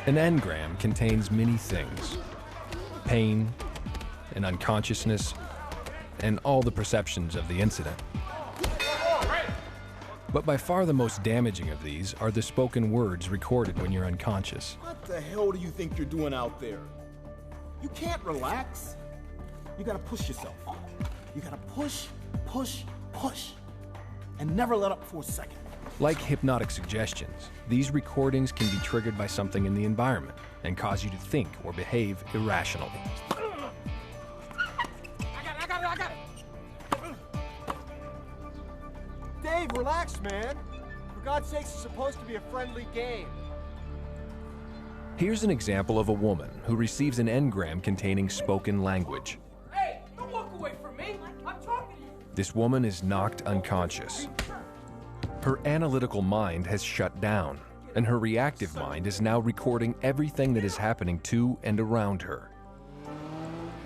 An engram contains many things: pain, and unconsciousness, and all the perceptions of the incident. But by far the most damaging of these are the spoken words recorded when you're unconscious. What the hell do you think you're doing out there? You can't relax. You gotta push yourself. You gotta push, push, push, and never let up for a second. Like hypnotic suggestions, these recordings can be triggered by something in the environment and cause you to think or behave irrationally. I got it. Dave, relax, man. For God's sakes, it's supposed to be a friendly game. Here's an example of a woman who receives an engram containing spoken language. Hey, don't walk away from me. I'm talking to you. This woman is knocked unconscious. Her analytical mind has shut down, and her reactive mind is now recording everything that is happening to and around her.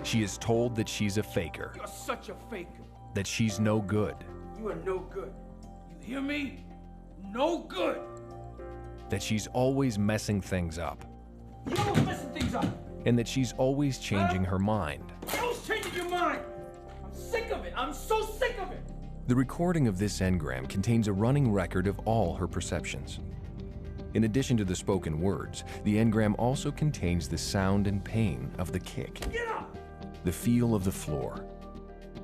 She is told that she's a faker, You're such a faker. that she's no good, You are no good. You hear me? No good. that she's always messing things up, You always messing things up. and that she's always changing her mind. You're always changing your mind. I'm sick of it. I'm so sick of it. The recording of this engram contains a running record of all her perceptions. In addition to the spoken words, the engram also contains the sound and pain of the kick, Get up. the feel of the floor,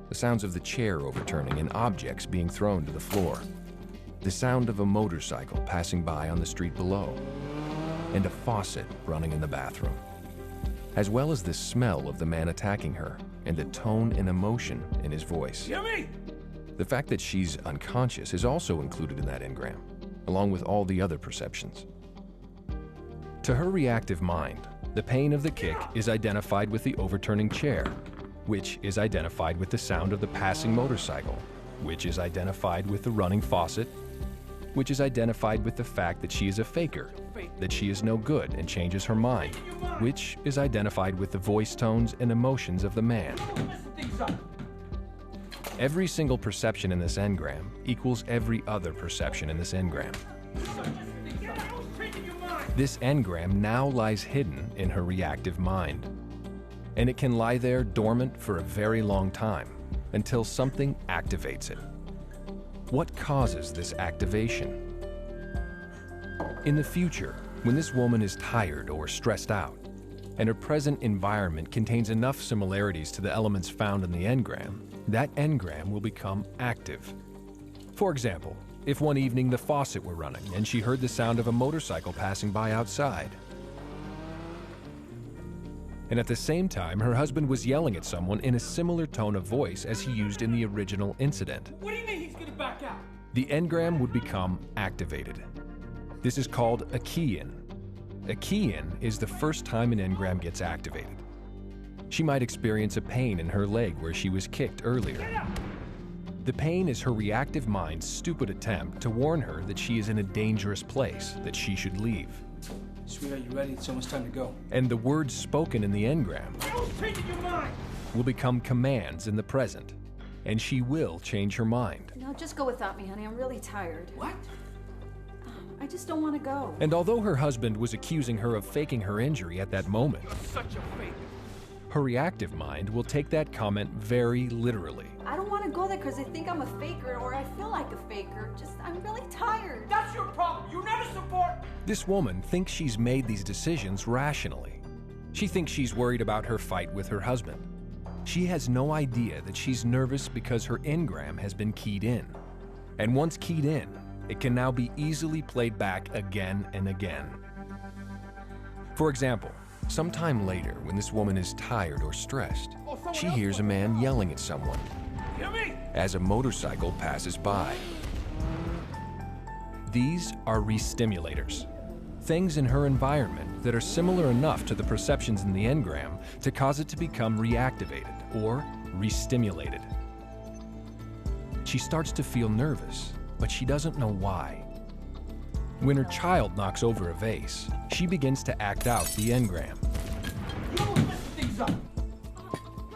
the sounds of the chair overturning and objects being thrown to the floor, the sound of a motorcycle passing by on the street below, and a faucet running in the bathroom, as well as the smell of the man attacking her and the tone and emotion in his voice. You hear me? The fact that she's unconscious is also included in that engram, along with all the other perceptions. To her reactive mind, the pain of the kick is identified with the overturning chair, which is identified with the sound of the passing motorcycle, which is identified with the running faucet, which is identified with the fact that she is a faker, that she is no good and changes her mind, which is identified with the voice tones and emotions of the man. You're always messing things up. Every single perception in this engram equals every other perception in this engram. You're always messing things up. You're always changing your mind. This engram now lies hidden in her reactive mind, and it can lie there dormant for a very long time until something activates it. What causes this activation? In the future, when this woman is tired or stressed out, and her present environment contains enough similarities to the elements found in the engram, that engram will become active. For example, if one evening the faucet were running and she heard the sound of a motorcycle passing by outside, and at the same time her husband was yelling at someone in a similar tone of voice as he used in the original incident, What do you mean he's gonna back out? the engram would become activated. This is called a key-in. A key-in is the first time an engram gets activated. She might experience a pain in her leg where she was kicked earlier. The pain is her reactive mind's stupid attempt to warn her that she is in a dangerous place, that she should leave. Sweetheart, you ready? It's almost time to go. And the words spoken in the engram You're always changing your mind. will become commands in the present, and she will change her mind. No, just go without me, honey. I'm really tired. What? I just don't want to go. And although her husband was accusing her of faking her injury at that moment, You're such a faker. her reactive mind will take that comment very literally. I don't want to go there because they think I'm a faker or I feel like a faker. I'm really tired. That's your problem. You never support. This woman thinks she's made these decisions rationally. She thinks she's worried about her fight with her husband. She has no idea that she's nervous because her engram has been keyed in. And once keyed in, it can now be easily played back again and again. For example, sometime later, when this woman is tired or stressed, she hears a man yelling at someone You hear me? as a motorcycle passes by. These are re-stimulators, things in her environment that are similar enough to the perceptions in the engram to cause it to become reactivated or re-stimulated. She starts to feel nervous, but she doesn't know why. When her child knocks over a vase, she begins to act out the engram. You're always messing things up.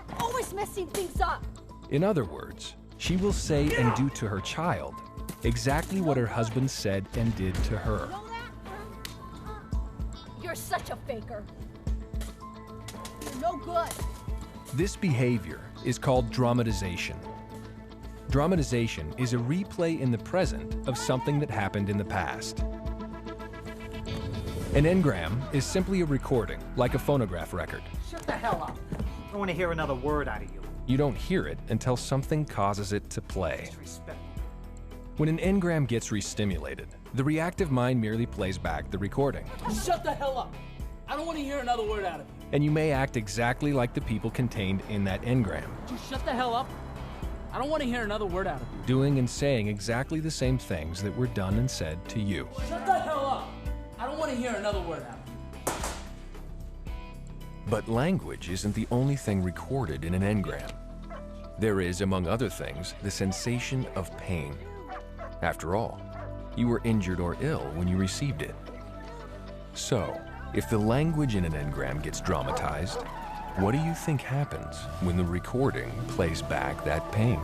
You're always messing things up. In other words, she will say and do to her child exactly what her husband said and did to her. You're such a faker. You're no good. This behavior is called dramatization. Dramatization is a replay in the present of something that happened in the past. An engram is simply a recording, like a phonograph record. Shut the hell up. I don't want to hear another word out of you. You don't hear it until something causes it to play. Disrespectful. When an engram gets restimulated, the reactive mind merely plays back the recording. Shut the hell up. I don't want to hear another word out of you. And you may act exactly like the people contained in that engram, Just shut the hell up. I don't want to hear another word out of you. doing and saying exactly the same things that were done and said to you. Shut the hell up. I don't want to hear another word out of you. But language isn't the only thing recorded in an engram. There is, among other things, the sensation of pain. After all, you were injured or ill when you received it. So, if the language in an engram gets dramatized, what do you think happens when the recording plays back that pain?